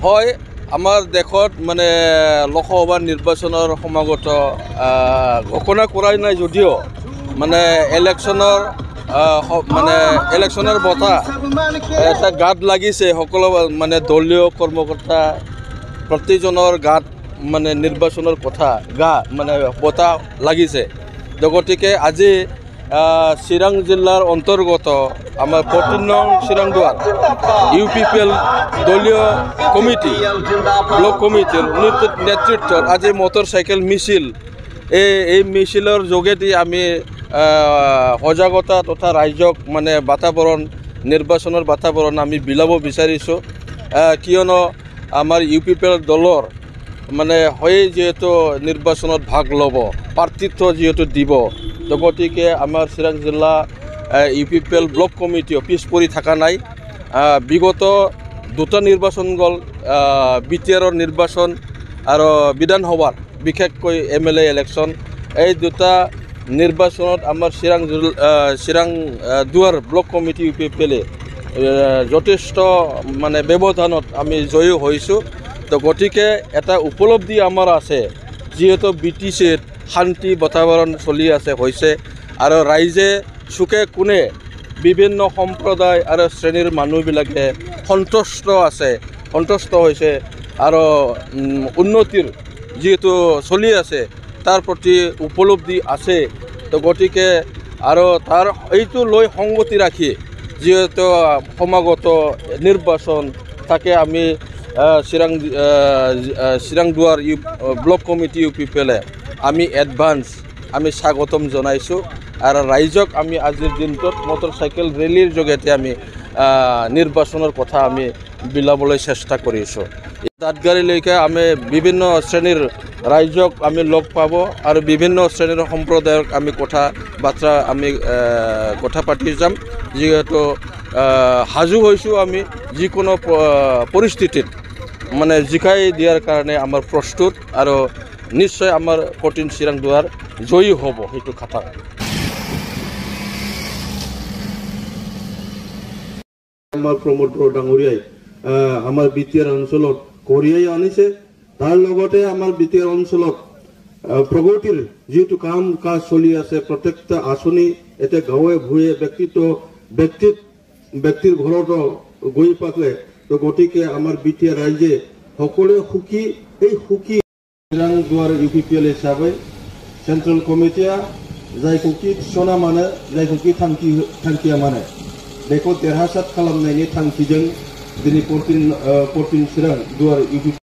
হয় আমাৰ দেশত মানে লোকসভা নিৰ্বাচনৰ সমাগত ঘোষণা কৰাই নাই যদিও মানে ইলেকশ্যনৰ বঁটা এটা গাত লাগিছে সকলো মানে দলীয় কৰ্মকৰ্তা প্ৰতিজনৰ গাত মানে নিৰ্বাচনৰ কথা মানে বঁটা লাগিছে গতিকে আজি চিৰাং জিলাৰ অন্তৰ্গত আমাৰ 14 নং চিৰাংদুৱাৰ UPPL দলীয় কমিটি ব্লক কমিটিৰ নেতৃত্বত আজি মটৰচাইকেল মিছিল এই মিছিলৰ যোগেদি আমি সজাগতা তথা ৰাইজক মানে নিৰ্বাচনৰ বাতাবৰণ আমি বিলাব বিচাৰিছোঁ কিয়নো আমাৰ UPPL দলৰ মানে হয় যেহেতু নিৰ্বাচনত ভাগ ল'ব প্ৰাৰ্থিত্ব যেহেতু দিব গতিকে আমাৰ চিৰাং জিলা UPPL ব্লক কমিটিও পিছ পৰি থকা নাই বিগত দুটা নিৰ্বাচন গ'ল BTRৰ নিৰ্বাচন আৰু বিধানসভাৰ বিশেষকৈ MLA ইলেকশ্যন এই দুটা নিৰ্বাচনত আমাৰ চিৰাং দুৱাৰ ব্লক কমিটি UPPL যথেষ্ট মানে ব্যৱধানত আমি জয়ী হৈছোঁ তো গতিকে এটা উপলব্ধি আমাৰ আছে যেহেতু BTCত শান্তি বাতাবৰণ চলি হৈছে আৰু ৰাইজে সুখে কোণে বিভিন্ন সম্প্ৰদায় আৰু শ্ৰেণীৰ মানুহবিলাকে সন্তুষ্ট হৈছে আৰু উন্নতিৰ যেহেতু চলি আছে তাৰ প্ৰতি উপলব্ধি আছে তো গতিকে আৰু তাৰ এইটো লৈ সংগতি ৰাখি যেহেতু সমাগত নিৰ্বাচন তাকে আমি চিৰাংদুৱাৰ ব্লক কমিটি UPPL আমি এডভান্স আমি স্বাগতম জনাইছোঁ আৰু ৰাইজক আমি আজিৰ দিনটোত মটৰচাইকেল ৰেলীৰ যোগেদি আমি নিৰ্বাচনৰ কথা আমি বিলাবলৈ চেষ্টা কৰিছোঁ দাঁতগাড়ীলৈকে আমি বিভিন্ন শ্ৰেণীৰ ৰাইজক আমি লগ পাব আৰু বিভিন্ন শ্ৰেণীৰ সম্প্ৰদায়ক আমি কথা পাতি যাম যিহেতু সাজু হৈছোঁ আমি যিকোনো পৰিস্থিতিত মানে জিকাই দিয়াৰ কাৰণে আমাৰ প্ৰস্তুত আৰু নিশ্চয় আমাৰ 14 চিৰাংদুৱাৰ জয়ী হ'ব সেইটো কথা আমাৰ প্ৰমোদ ডাঙৰীয়াই আমাৰ BTR অঞ্চলত কঢ়িয়াই আনিছে তাৰ লগতে আমাৰ BTR অঞ্চলত প্ৰগতিৰ যেটো কাম কাজ চলি আছে প্ৰত্যেকটা আঁচনি এতে গাঁৱে ভূঞে ব্যক্তিৰ ঘৰত গৈ পালে তো গতিকে আমাৰ BTR ৰাইজে সকলোৱে সুখী এই সুখী চিৰাংদুৱাৰ UPPL হিচাপে सेंट्रल कमिटिया जायखौ कि थिसना माने जायखौ कि थांखिया माने बेखौ देरहासार खालामनायनि थांखिजों दिनै 14 चिरांदुवार UPPL